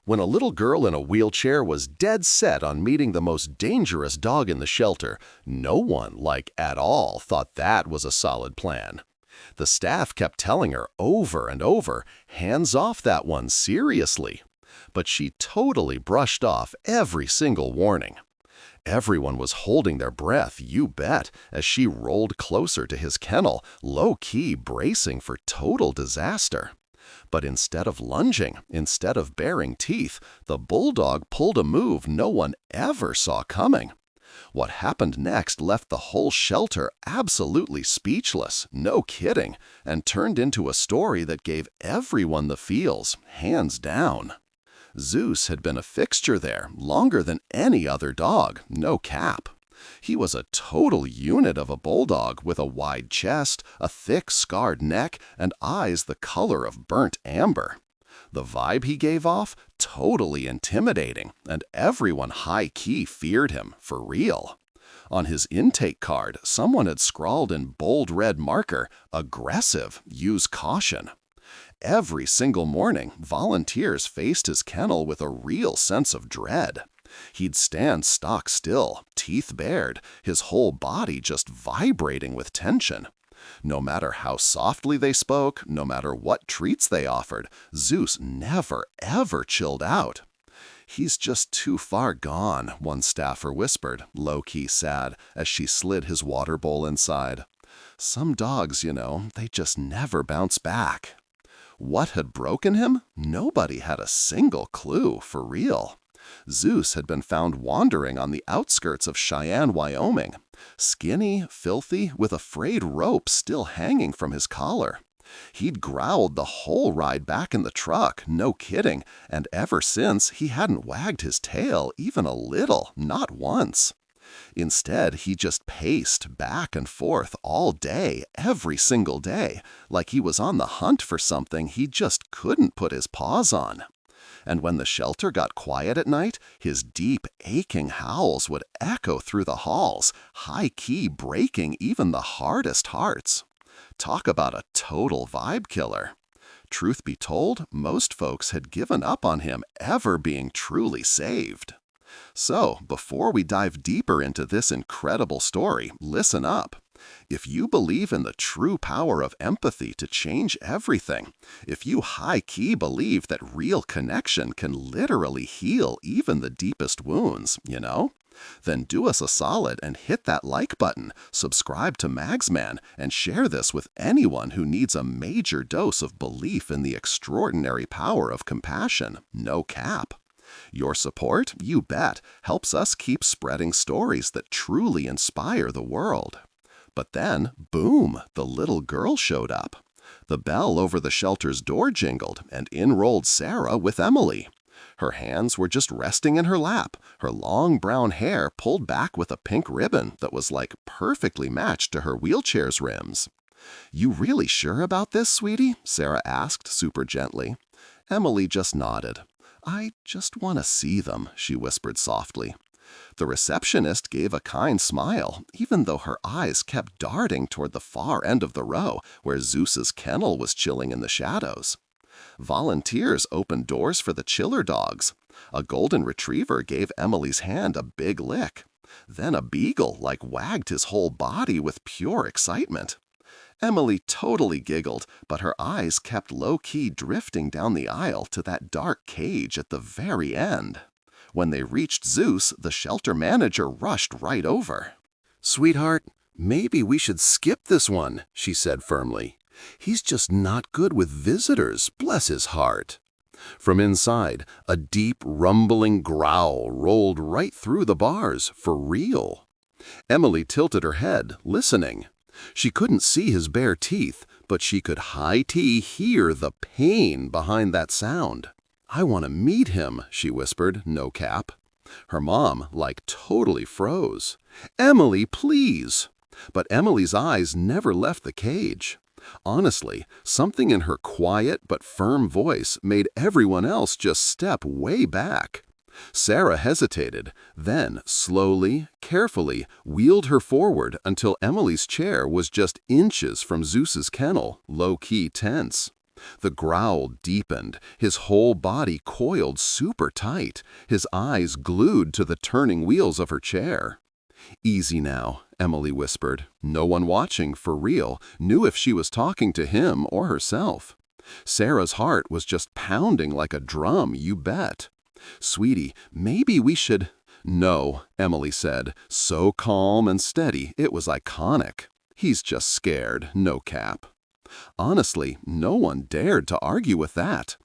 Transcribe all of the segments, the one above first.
When a little girl in a wheelchair was dead set on meeting the most dangerous dog in the shelter, no one, at all, thought that was a solid plan. The staff kept telling her over and over, hands off that one seriously. But she totally brushed off every single warning. Everyone was holding their breath, you bet, as she rolled closer to his kennel, low-key bracing for total disaster. But instead of lunging, instead of baring teeth, the bulldog pulled a move no one ever saw coming. What happened next left the whole shelter absolutely speechless, no kidding, and turned into a story that gave everyone the feels, hands down. Zeus had been a fixture there longer than any other dog, no cap. He was a total unit of a bulldog with a wide chest, a thick scarred neck, and eyes the color of burnt amber. The vibe he gave off? Totally intimidating, and everyone high-key feared him, for real. On his intake card, someone had scrawled in bold red marker, "Aggressive, use caution." Every single morning, volunteers faced his kennel with a real sense of dread. He'd stand stock still, teeth bared, his whole body just vibrating with tension. No matter how softly they spoke, no matter what treats they offered, Zeus never, ever chilled out. "He's just too far gone," one staffer whispered, low-key sad, as she slid his water bowl inside. "Some dogs, they just never bounce back." What had broken him? Nobody had a single clue, for real. Zeus had been found wandering on the outskirts of Cheyenne, Wyoming. Skinny, filthy, with a frayed rope still hanging from his collar. He'd growled the whole ride back in the truck, no kidding, and ever since he hadn't wagged his tail even a little, not once. Instead, he just paced back and forth all day, every single day, like he was on the hunt for something he just couldn't put his paws on. And when the shelter got quiet at night, his deep, aching howls would echo through the halls, high-key breaking even the hardest hearts. Talk about a total vibe killer. Truth be told, most folks had given up on him ever being truly saved. So, before we dive deeper into this incredible story, listen up. If you believe in the true power of empathy to change everything, if you high-key believe that real connection can literally heal even the deepest wounds, then do us a solid and hit that like button, subscribe to MAGSMAN, and share this with anyone who needs a major dose of belief in the extraordinary power of compassion, no cap. Your support, you bet, helps us keep spreading stories that truly inspire the world. But then, boom, the little girl showed up. The bell over the shelter's door jingled, and in rolled Sarah with Emily. Her hands were just resting in her lap, her long brown hair pulled back with a pink ribbon that was perfectly matched to her wheelchair's rims. "You really sure about this, sweetie?" Sarah asked super gently. Emily just nodded. "I just want to see them," she whispered softly. The receptionist gave a kind smile, even though her eyes kept darting toward the far end of the row where Zeus's kennel was chilling in the shadows. Volunteers opened doors for the chiller dogs. A golden retriever gave Emily's hand a big lick. Then a beagle wagged his whole body with pure excitement. Emily totally giggled, but her eyes kept low-key drifting down the aisle to that dark cage at the very end. When they reached Zeus, the shelter manager rushed right over. "Sweetheart, maybe we should skip this one," she said firmly. "He's just not good with visitors, bless his heart." From inside, a deep, rumbling growl rolled right through the bars, for real. Emily tilted her head, listening. She couldn't see his bare teeth, but she could high-key hear the pain behind that sound. "I want to meet him," she whispered, no cap. Her mom, totally froze. "Emily, please!" But Emily's eyes never left the cage. Honestly, something in her quiet but firm voice made everyone else just step way back. Sarah hesitated, then slowly, carefully wheeled her forward until Emily's chair was just inches from Zeus's kennel, low-key tense. The growl deepened, his whole body coiled super tight, his eyes glued to the turning wheels of her chair. "Easy now," Emily whispered. No one watching, for real, knew if she was talking to him or herself. Sarah's heart was just pounding like a drum, you bet. "Sweetie, maybe we should—" "No," Emily said, so calm and steady it was iconic. "He's just scared, no cap." Honestly, no one dared to argue with that.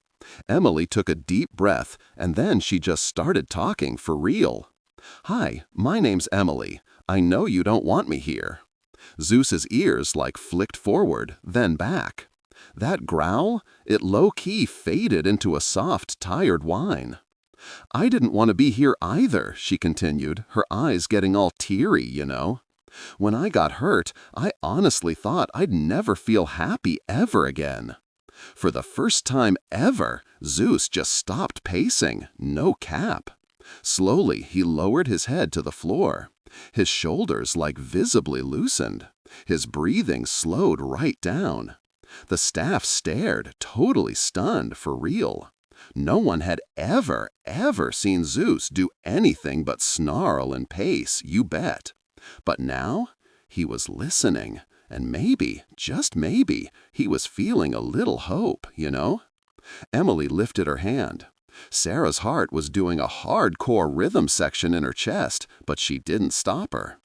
Emily took a deep breath, and then she just started talking for real. "Hi, my name's Emily. I know you don't want me here." Zeus's ears flicked forward, then back. That growl, it low-key faded into a soft, tired whine. "I didn't want to be here either," she continued, her eyes getting all teary, you know. "When I got hurt, I honestly thought I'd never feel happy ever again." For the first time ever, Zeus just stopped pacing, no cap. Slowly, he lowered his head to the floor. His shoulders visibly loosened. His breathing slowed right down. The staff stared, totally stunned, for real. No one had ever seen Zeus do anything but snarl and pace, you bet. But now, he was listening, and maybe, just maybe, he was feeling a little hope, you know? Emily lifted her hand. Sarah's heart was doing a hardcore rhythm section in her chest, but she didn't stop her.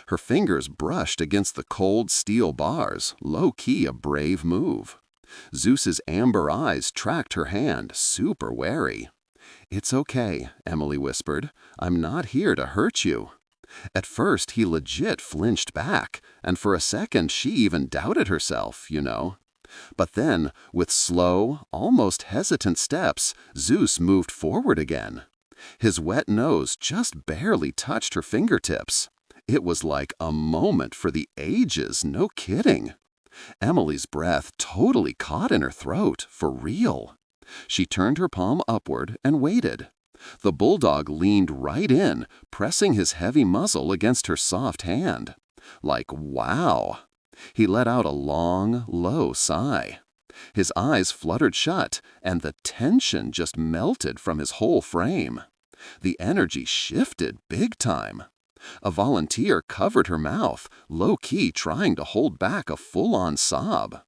Her fingers brushed against the cold steel bars, low-key a brave move. Zeus's amber eyes tracked her hand, super wary. "It's okay," Emily whispered. "I'm not here to hurt you." At first, he legit flinched back, and for a second she even doubted herself, you know. But then, with slow, almost hesitant steps, Zeus moved forward again. His wet nose just barely touched her fingertips. It was like a moment for the ages, no kidding. Emily's breath totally caught in her throat, for real. She turned her palm upward and waited. The bulldog leaned right in, pressing his heavy muzzle against her soft hand. Wow! He let out a long, low sigh. His eyes fluttered shut, and the tension just melted from his whole frame. The energy shifted big time. A volunteer covered her mouth, low-key trying to hold back a full-on sob.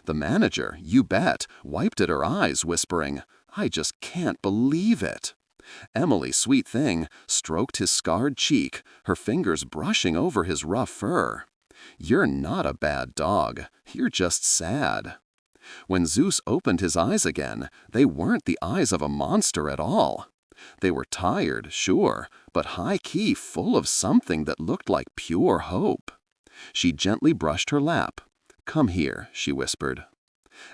The manager, you bet, wiped at her eyes, whispering, "I just can't believe it." Emily, sweet thing, stroked his scarred cheek, her fingers brushing over his rough fur. "You're not a bad dog. You're just sad." When Zeus opened his eyes again, they weren't the eyes of a monster at all. They were tired, sure, but high-key full of something that looked like pure hope. She gently brushed her lap. "Come here," she whispered.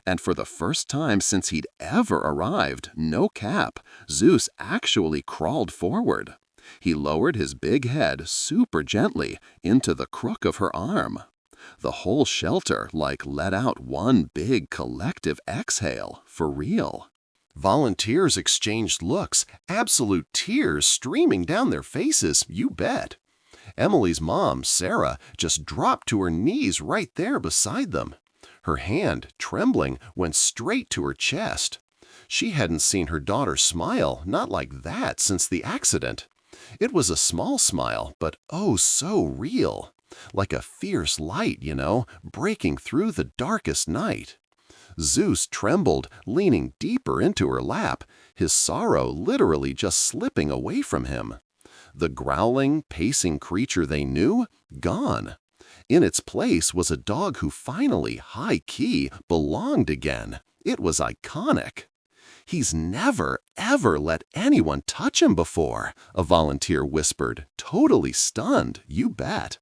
And for the first time since he'd ever arrived, no cap, Zeus actually crawled forward. He lowered his big head super gently into the crook of her arm. The whole shelter let out one big collective exhale, for real. Volunteers exchanged looks, absolute tears streaming down their faces, you bet. Emily's mom, Sarah, just dropped to her knees right there beside them. Her hand, trembling, went straight to her chest. She hadn't seen her daughter smile, not like that, since the accident. It was a small smile, but oh so real. Like a fierce light, you know, breaking through the darkest night. Zeus trembled, leaning deeper into her lap, his sorrow literally just slipping away from him. The growling, pacing creature they knew, gone. In its place was a dog who finally, high-key, belonged again. It was iconic. "He's never, ever let anyone touch him before," a volunteer whispered, totally stunned, you bet.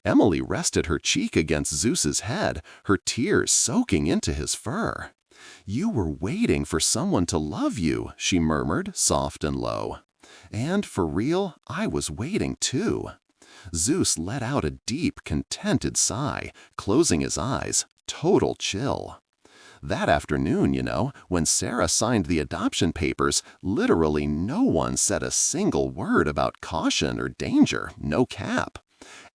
Emily rested her cheek against Zeus's head, her tears soaking into his fur. "You were waiting for someone to love you," she murmured, soft and low. "And for real, I was waiting too." Zeus let out a deep, contented sigh, closing his eyes, total chill. That afternoon, you know, when Sarah signed the adoption papers, literally no one said a single word about caution or danger, no cap.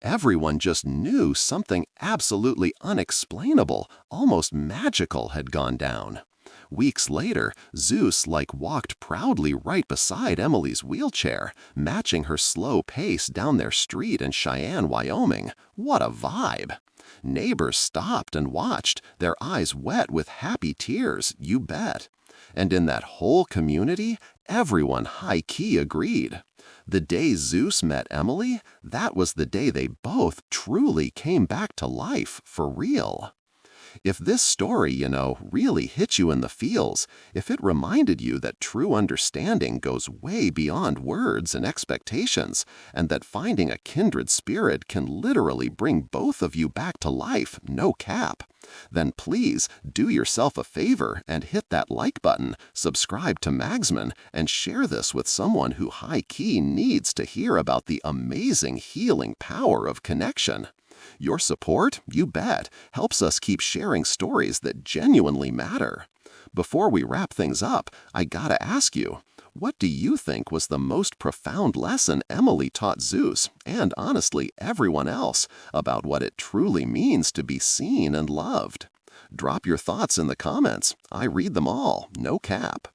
Everyone just knew something absolutely unexplainable, almost magical had gone down. Weeks later, Zeus walked proudly right beside Emily's wheelchair, matching her slow pace down their street in Cheyenne, Wyoming. What a vibe! Neighbors stopped and watched, their eyes wet with happy tears, you bet. And in that whole community, everyone high-key agreed. The day Zeus met Emily, that was the day they both truly came back to life for real. If this story, really hit you in the feels, if it reminded you that true understanding goes way beyond words and expectations, and that finding a kindred spirit can literally bring both of you back to life, no cap, then please do yourself a favor and hit that like button, subscribe to MAGSMAN, and share this with someone who high-key needs to hear about the amazing healing power of connection. Your support, you bet, helps us keep sharing stories that genuinely matter. Before we wrap things up, I gotta ask you, what do you think was the most profound lesson Emily taught Zeus, and honestly everyone else, about what it truly means to be seen and loved? Drop your thoughts in the comments. I read them all, no cap.